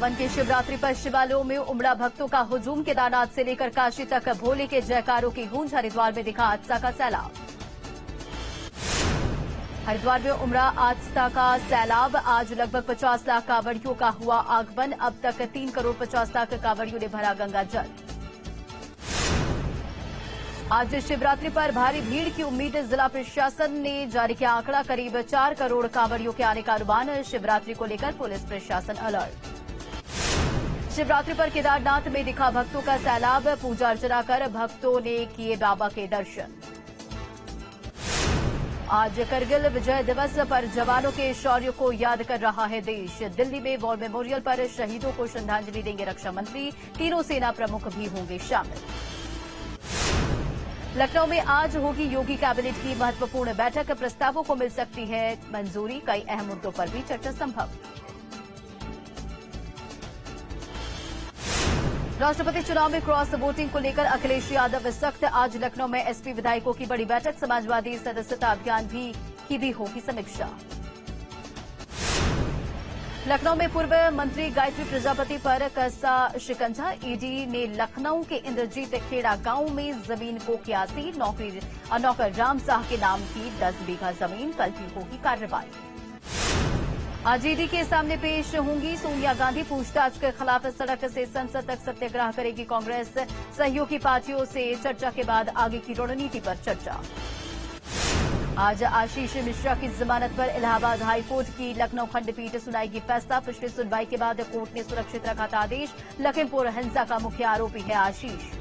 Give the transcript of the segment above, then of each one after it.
सावन की शिवरात्रि पर शिवालयों में उमड़ा भक्तों का हुजूम। केदारनाथ से लेकर काशी तक भोले के जयकारों की गूंज। हरिद्वार में दिखा आस्था का सैलाब। हरिद्वार में उमड़ा आस्था का सैलाब। आज लगभग 50 लाख कांवड़ियों का हुआ आगमन। अब तक 3 करोड़ 50 लाख कांवड़ियों ने भरा गंगा जल। आज शिवरात्रि पर भारी भीड़ की उम्मीद। जिला प्रशासन ने जारी किया आंकड़ा। करीब 4 करोड़ कांवड़ियों के आने का अनुमान। शिवरात्रि को लेकर पुलिस प्रशासन अलर्ट। शिवरात्रि पर केदारनाथ में दिखा भक्तों का सैलाब। पूजा अर्चना कर भक्तों ने किए बाबा के दर्शन। आज करगिल विजय दिवस पर जवानों के शौर्य को याद कर रहा है देश। दिल्ली में वॉर मेमोरियल पर शहीदों को श्रद्धांजलि देंगे रक्षा मंत्री। तीनों सेना प्रमुख भी होंगे शामिल। लखनऊ में आज होगी योगी कैबिनेट की महत्वपूर्ण बैठक। प्रस्तावों को मिल सकती है मंजूरी। कई अहम मुद्दों पर भी चर्चा संभव। राष्ट्रपति चुनाव में क्रॉस वोटिंग को लेकर अखिलेश यादव सख्त। आज लखनऊ में एसपी विधायकों की बड़ी बैठक। समाजवादी सदस्यता अभियान की भी होगी समीक्षा। लखनऊ में पूर्व मंत्री गायत्री प्रजापति पर कसा शिकंजा। ईडी ने लखनऊ के इंद्रजीत खेड़ा गांव में जमीन को किया सील। नौकर राम शाह के नाम की 10 बीघा जमीन। कल भी होगी कार्रवाई। आज ईडी के सामने पेश होंगी सोनिया गांधी। पूछताछ के खिलाफ सड़क से संसद तक सत्याग्रह करेगी कांग्रेस। सहयोगी पार्टियों से चर्चा के बाद आगे की रणनीति पर चर्चा। आज आशीष मिश्रा की जमानत पर इलाहाबाद हाईकोर्ट की लखनऊ खंडपीठ सुनाएगी फैसला। पिछली सुनवाई के बाद कोर्ट ने सुरक्षित रखा था आदेश। लखीमपुर हिंसा का मुख्य आरोपी है आशीष।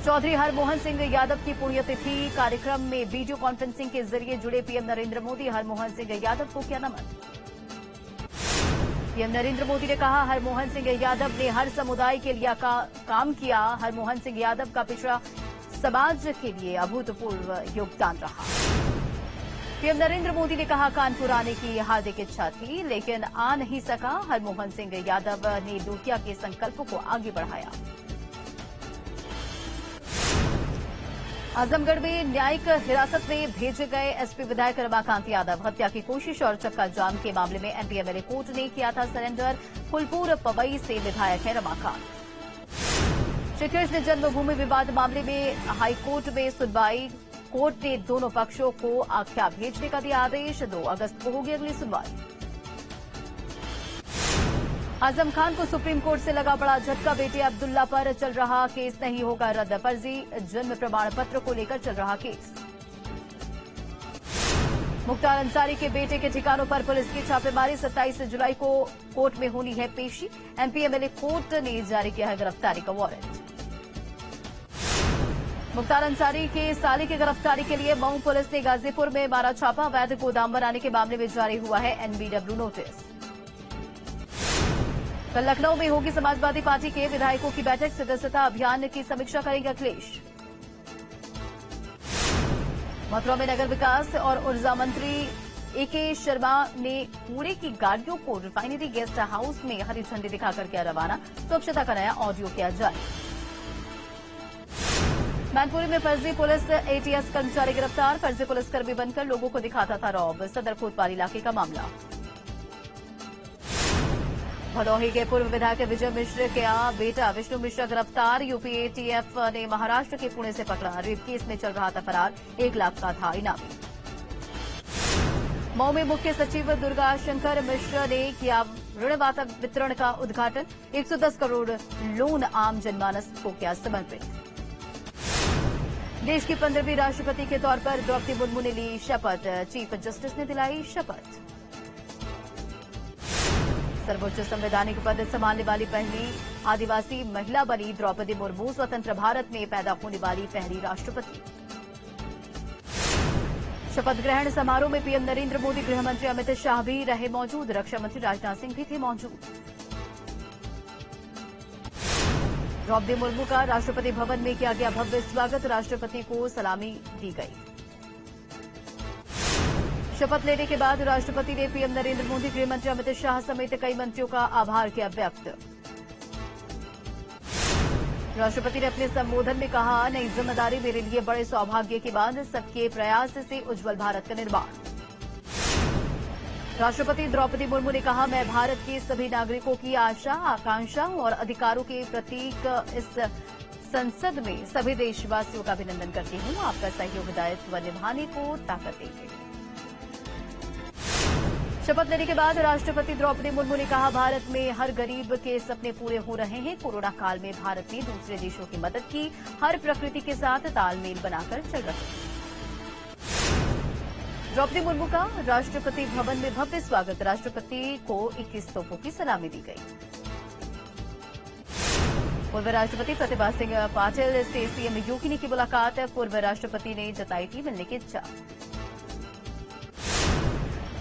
चौधरी हरमोहन सिंह यादव की पुण्यतिथि कार्यक्रम में वीडियो कॉन्फ्रेंसिंग के जरिए जुड़े पीएम नरेंद्र मोदी। हरमोहन सिंह यादव को किया नमन। पीएम नरेंद्र मोदी ने कहा हरमोहन सिंह यादव ने हर समुदाय के लिए काम किया। हरमोहन सिंह यादव का पिछड़ा समाज के लिए अभूतपूर्व योगदान रहा। पीएम नरेंद्र मोदी ने कहा कानपुर आने की हार्दिक इच्छा थी लेकिन आ नहीं सका। हरमोहन सिंह यादव ने लोहिया के संकल्पों को आगे बढ़ाया। आजमगढ़ में न्यायिक हिरासत में भेजे गए एसपी विधायक रमाकांत यादव। हत्या की कोशिश और चक्का जाम के मामले में एमपीएमएलए कोर्ट ने किया था सरेंडर। फुलपुर पवई से विधायक है रमाकांत। श्री कृष्ण जन्मभूमि विवाद मामले में हाईकोर्ट में सुनवाई। कोर्ट ने दोनों पक्षों को आख्या भेजने का दिया आदेश। 2 अगस्त को होगी अगली सुनवाई। आजम खान को सुप्रीम कोर्ट से लगा बड़ा झटका। बेटे अब्दुल्ला पर चल रहा केस नहीं होगा रद्द। फर्जी जन्म प्रमाण पत्र को लेकर चल रहा केस। मुख्तार अंसारी के बेटे के ठिकानों पर पुलिस की छापेमारी। 27 जुलाई को कोर्ट में होनी है पेशी। एमपीएमएलए कोर्ट ने जारी किया है गिरफ्तारी का वारंट। मुख्तार अंसारी के साले की गिरफ्तारी के लिए मऊ पुलिस ने गाजीपुर में मारा छापा। अवैध गोदाम बनाने के मामले में जारी हुआ है एनबीडब्ल्यू नोटिस। कल लखनऊ में होगी समाजवादी पार्टी के विधायकों की बैठक। सदस्यता अभियान की समीक्षा करेंगे अखिलेश। मथुरा में नगर विकास और ऊर्जा मंत्री एके शर्मा ने कूड़े की गाड़ियों को रिफाइनरी गेस्ट हाउस में हरी झंडी दिखाकर किया रवाना। स्वच्छता का नया ऑडियो किया जारी। मैनपुरी में फर्जी पुलिस एटीएस कर्मचारी गिरफ्तार। फर्जी पुलिसकर्मी बनकर लोगों को दिखाता था रौब। सदर कोतवाली इलाके का मामला। भदोही के पूर्व विधायक विजय मिश्र का बेटा विष्णु मिश्रा गिरफ्तार। यूपी एटीएफ ने महाराष्ट्र के पुणे से पकड़ा। रेप केस में चल रहा था फरार। 1 लाख का था इनामी। मऊ में मुख्य सचिव दुर्गा शंकर मिश्र ने किया ऋण वितरण का उद्घाटन। 110 करोड़ लोन आम जनमानस को किया समर्पित। देश की 15वीं राष्ट्रपति के तौर पर द्रौपदी मुर्मू ने ली शपथ। चीफ जस्टिस ने दिलाई शपथ। सर्वोच्च संवैधानिक पद संभालने वाली पहली आदिवासी महिला बनी द्रौपदी मुर्मू। स्वतंत्र भारत में पैदा होने वाली पहली राष्ट्रपति। शपथ ग्रहण समारोह में पीएम नरेंद्र मोदी, गृह मंत्री अमित शाह भी रहे मौजूद। रक्षा मंत्री राजनाथ सिंह भी थे मौजूद। द्रौपदी मुर्मू का राष्ट्रपति भवन में किया गया भव्य स्वागत। राष्ट्रपति को सलामी दी गई। शपथ लेने के बाद राष्ट्रपति ने पीएम नरेंद्र मोदी, गृह मंत्री अमित शाह समेत कई मंत्रियों का आभार किया व्यक्त। राष्ट्रपति ने अपने संबोधन में कहा नई जिम्मेदारी मेरे लिए बड़े सौभाग्य की बात। सबके प्रयास से उज्जवल भारत का निर्माण। राष्ट्रपति द्रौपदी मुर्मू ने कहा, मैं भारत के सभी नागरिकों की आशा, आकांक्षा और अधिकारों के प्रतीक इस संसद में सभी देशवासियों का अभिनंदन करती हूं। आपका सहयोग दायित्व निभाने को ताकत देंगे। शपथ लेने के बाद राष्ट्रपति द्रौपदी मुर्मू ने कहा, भारत में हर गरीब के सपने पूरे हो रहे हैं। कोरोना काल में भारत ने दूसरे देशों की मदद की, हर प्रकृति के साथ तालमेल बनाकर चल रहे हैं। द्रौपदी मुर्मू का राष्ट्रपति भवन में भव्य स्वागत, राष्ट्रपति को 21 तोपों की सलामी दी गई। पूर्व राष्ट्रपति प्रतिभा सिंह पाटिल से सीएम योगी ने की मुलाकात, पूर्व राष्ट्रपति ने जताई थी मिलने की इच्छा।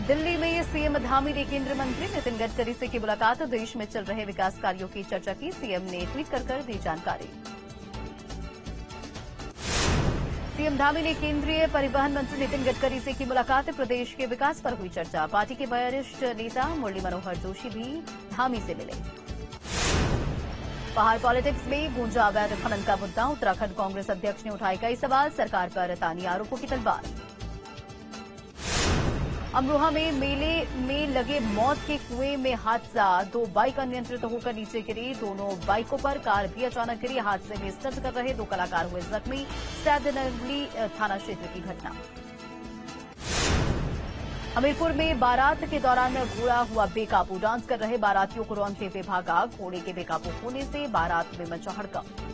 दिल्ली में सीएम धामी ने केंद्रीय मंत्री नितिन गडकरी से की मुलाकात, देश में चल रहे विकास कार्यों की चर्चा की, सीएम ने ट्वीट कर दी जानकारी। सीएम धामी ने केंद्रीय परिवहन मंत्री नितिन गडकरी से की मुलाकात, प्रदेश के विकास पर हुई चर्चा, पार्टी के वरिष्ठ नेता मुरली मनोहर जोशी भी धामी से मिले। पहाड़ पॉलिटिक्स में गूंजा अवैध खनन का मुद्दा, उत्तराखंड कांग्रेस अध्यक्ष ने उठाए कई सवाल, सरकार पर तानी आरोपों की तलवार। अमरोहा में मेले में लगे मौत के कुएं में हादसा, 2 बाइक अनियंत्रित होकर नीचे गिरी, दोनों बाइकों पर कार भी अचानक गिरी, हादसे में स्टंट कर रहे 2 कलाकार हुए जख्मी, सैदनगली थाना क्षेत्र की घटना। हमीरपुर में बारात के दौरान घोड़ा हुआ बेकाबू, डांस कर रहे बारातियों को रौंदते हुए भागा, घोड़े के बेकाबू होने से बारात में मचा हड़कंप।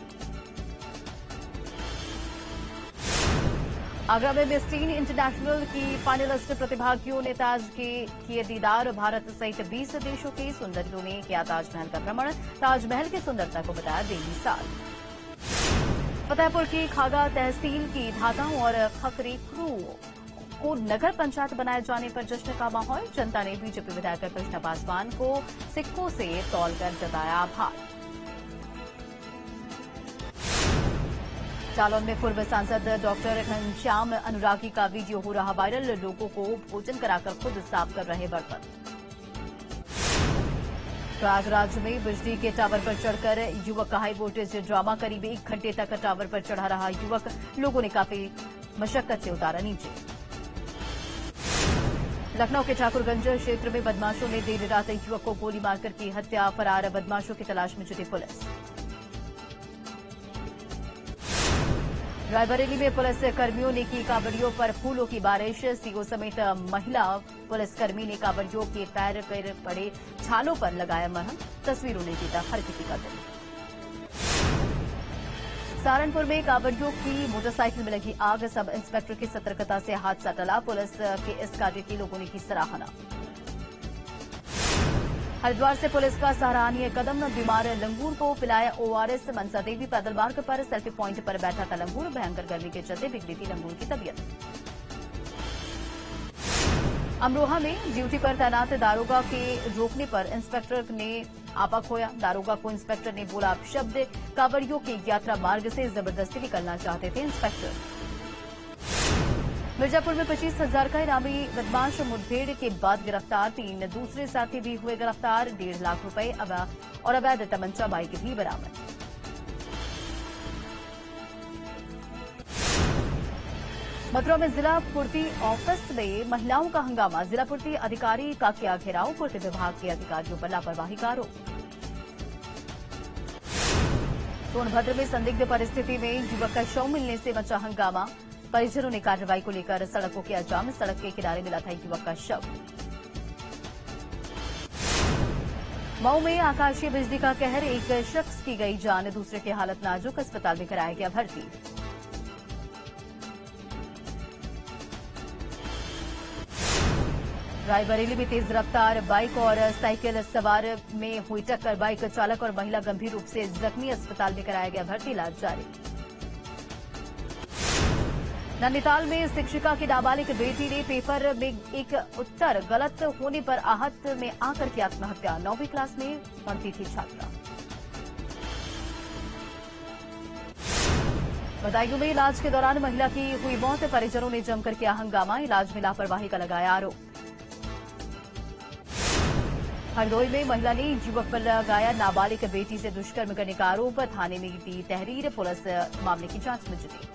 आगरा में मिस टीन इंटरनेशनल की फाइनलिस्ट प्रतिभागियों ने ताज के किए दीदार, भारत सहित 20 देशों के सुंदरियों ने किया ताजमहल का भ्रमण, ताजमहल की सुंदरता को बताया बेमिसाल। फतेहपुर की खागा तहसील की धाताओं और खकरेखरू को नगर पंचायत बनाए जाने पर जश्न का माहौल, जनता ने बीजेपी विधायक कृष्ण पासवान को सिक्कों से तौलकर जताया आभार। जालौन में पूर्व सांसद डॉक्टर घनश्याम अनुरागी का वीडियो हो रहा वायरल, लोगों को भोजन कराकर खुद साफ कर रहे बर्तन। प्रयागराज में बिजली के टावर पर चढ़कर युवक का हाई वोल्टेज ड्रामा, करीब 1 घंटे तक टावर पर चढ़ा रहा युवक, लोगों ने काफी मशक्कत से उतारा नीचे। लखनऊ के ठाकुरगंज क्षेत्र में बदमाशों ने देर रात युवक को गोली मारकर की हत्या, फरार बदमाशों की तलाश में जुटी पुलिस। रायबरेली में पुलिस कर्मियों ने की कांवड़ियों पर फूलों की बारिश, सीओ समेत महिला पुलिसकर्मी ने कांवड़ियों के पैर पर पड़े छालों पर लगाया मरहम, तस्वीरों ने जीता हर किसी का दिल। सहारनपुर में कांवड़ियों की मोटरसाइकिल में लगी आग, सब इंस्पेक्टर की सतर्कता से हादसा टला, पुलिस के इस कार्य की लोगों ने की सराहना। हरिद्वार से पुलिस का सराहनीय कदम, बीमार लंगूर को पिलाया ORS, मनसा देवी पैदल मार्ग पर सेल्फी पॉइंट पर बैठा था लंगूर, भयंकर गर्मी के चलते बिगड़ी थी लंगूर की तबीयत। अमरोहा में ड्यूटी पर तैनात दारोगा के रोकने पर इंस्पेक्टर ने आपा खोया, दारोगा को इंस्पेक्टर ने बोला अपशब्द, कांवड़ियों के यात्रा मार्ग से जबरदस्ती निकलना चाहते थे इंस्पेक्टर। मिर्जापुर में 25,000 का इनामी बदमाश, मुठभेड़ के बाद गिरफ्तार, 3 दूसरे साथी भी हुए गिरफ्तार, 1.5 लाख रुपए और अवैध तमंचा बाइक भी बरामद। मथुरा में जिला पूर्ति ऑफिस में महिलाओं का हंगामा, जिला पूर्ति अधिकारी का किया घेराव, पूर्ति विभाग के अधिकारियों पर लापरवाही का आरोप। सोनभद्र में संदिग्ध परिस्थिति में युवक का शव मिलने से मचा हंगामा, परिजनों ने कार्रवाई को लेकर सड़कों के जाम, सड़क के किनारे मिला था युवक का शव। मऊ में आकाशीय बिजली का कहर, एक शख्स की गई जान, दूसरे की हालत नाजुक, अस्पताल में कराया गया भर्ती। रायबरेली में तेज रफ्तार बाइक और साइकिल सवार में हुई टक्कर, बाइक चालक और महिला गंभीर रूप से जख्मी, अस्पताल में कराया गया भर्ती, इलाज जारी। नैनीताल में शिक्षिका की नाबालिग बेटी ने पेपर में एक उत्तर गलत होने पर आहत में आकर की आत्महत्या, 9वीं क्लास में पढ़ती थी छात्रा। बदायूं में इलाज के दौरान महिला की हुई मौत, परिजनों ने जमकर किया हंगामा, इलाज में लापरवाही का लगाया आरोप। हरदोई में महिला ने युवक पर लगाया नाबालिग बेटी से दुष्कर्म करने का आरोप, थाने में दी तहरीर, पुलिस मामले की जांच में जुटी।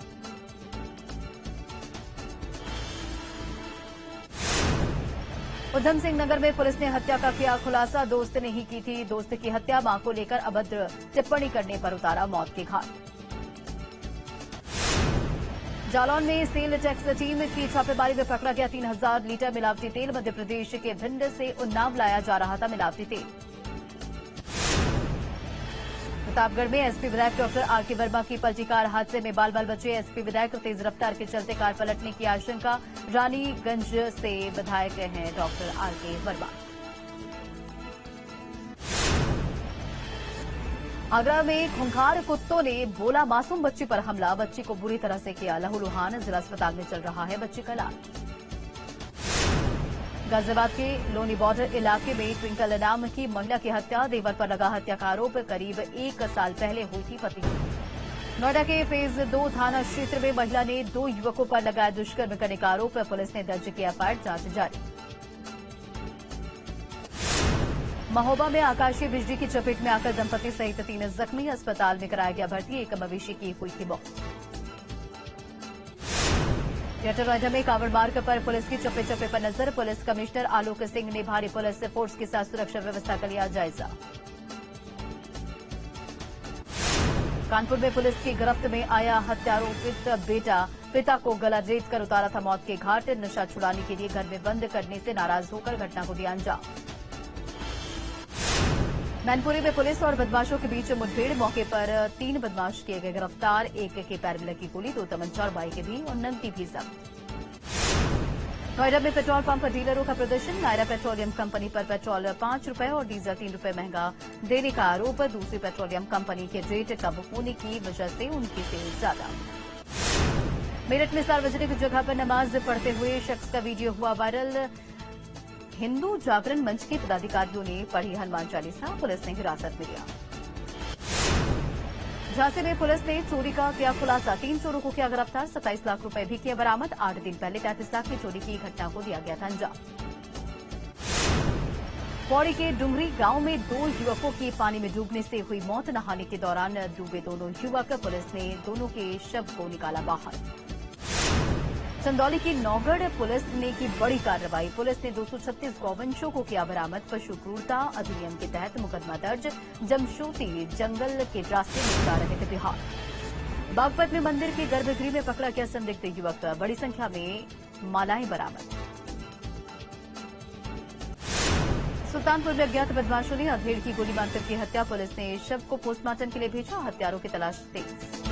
उधम सिंह नगर में पुलिस ने हत्या का किया खुलासा। दोस्त ने ही की थी दोस्त की हत्या। मां को लेकर अभद्र टिप्पणी करने पर उतारा मौत के घाट। जालौन में सेल टैक्स टीम की छापेमारी में पकड़ा गया 3000 लीटर मिलावटी तेल। मध्य प्रदेश के भिंड से उन्नाव लाया जा रहा था मिलावटी तेल। प्रतापगढ़ में एसपी विधायक डॉक्टर आरके वर्मा की पलटी कार हादसे में बाल बाल बचे। एसपी विधायक तेज रफ्तार के चलते कार पलटने की आशंका। रानीगंज से विधायक हैं डॉक्टर आरके वर्मा। आगरा में खूंखार कुत्तों ने बोला मासूम बच्ची पर हमला। बच्ची को बुरी तरह से किया लहूलुहान। जिला अस्पताल में चल रहा है बच्ची का इलाज। गाजियाबाद के लोनी बॉर्डर इलाके में ट्विंकल नाम की महिला की हत्या। देवर पर लगा हत्या का आरोप। करीब 1 साल पहले हुई थी पति। नोएडा के फेज 2 थाना क्षेत्र में महिला ने 2 युवकों पर लगाया दुष्कर्म करने का आरोप। पुलिस ने दर्ज किया एफआईआर। जांच जारी। महोबा में आकाशीय बिजली की चपेट में आकर दंपति सहित 3 जख्मी। अस्पताल में कराया गया भर्ती। एक मवेशी की हुई थी मौत। ग्रेटर नोएडा में कांवड़ मार्ग पर पुलिस की चप्पे चप्पे पर नजर। पुलिस कमिश्नर आलोक सिंह ने भारी पुलिस फोर्स के साथ सुरक्षा व्यवस्था का लिया जायजा। कानपुर में पुलिस की गिरफ्त में आया हत्यारोपित बेटा। पिता को गला रेत कर उतारा था मौत के घाट। नशा छुड़ाने के लिए घर में बंद करने से नाराज होकर घटना को दिया अंजाम। मैनपुरी में पुलिस और बदमाशों के बीच मुठभेड़। मौके पर 3 बदमाश किए गए गिरफ्तार। एक के पैर में लगी गोली, 2 तमंचा और बाइकें भी और नकदी भी जब्त। नोएडा में पेट्रोल पंप डीलरों का प्रदर्शन। नायरा पेट्रोलियम कंपनी पर पेट्रोल 5 रुपए और डीजल 3 रुपए महंगा देने का आरोप। दूसरी पेट्रोलियम कंपनी के रेट कम होने की वजह से उनकी सेल ज्यादा। मेरठ में सार्वजनिक जगह पर नमाज पढ़ते हुए शख्स का वीडियो हुआ वायरल। हिंदू जागरण मंच के पदाधिकारियों ने पढ़ी हनुमान चालीसा। पुलिस ने हिरासत में लिया। झांसी में पुलिस ने चोरी का किया खुलासा। 3 चोरों को किया गिरफ्तार। 27 लाख रुपए भी किए बरामद। 8 दिन पहले 33 लाख की चोरी की घटना को दिया गया था अंजाम। पौड़ी के डुंगरी गांव में 2 युवकों की पानी में डूबने से हुई मौत। नहाने के दौरान डूबे दोनों युवक। पुलिस ने दोनों के शव को निकाला बाहर। चंदौली की नौगढ़ पुलिस ने की बड़ी कार्रवाई। पुलिस ने 236 गौवंशों को किया बरामद। पशु क्रूरता अधिनियम के तहत मुकदमा दर्ज। जमशोती जंगल के रास्ते में जा रहे थे बिहार। बागपत में मंदिर के गर्भगृह में पकड़ा गया संदिग्ध युवक। बड़ी संख्या में मालाएं बरामद। सुल्तानपुर में अज्ञात बदमाशों ने अधेड़ की गोली मारकर की हत्या। पुलिस ने शव को पोस्टमार्टम के लिए भेजा। हत्यारों की तलाश तेज।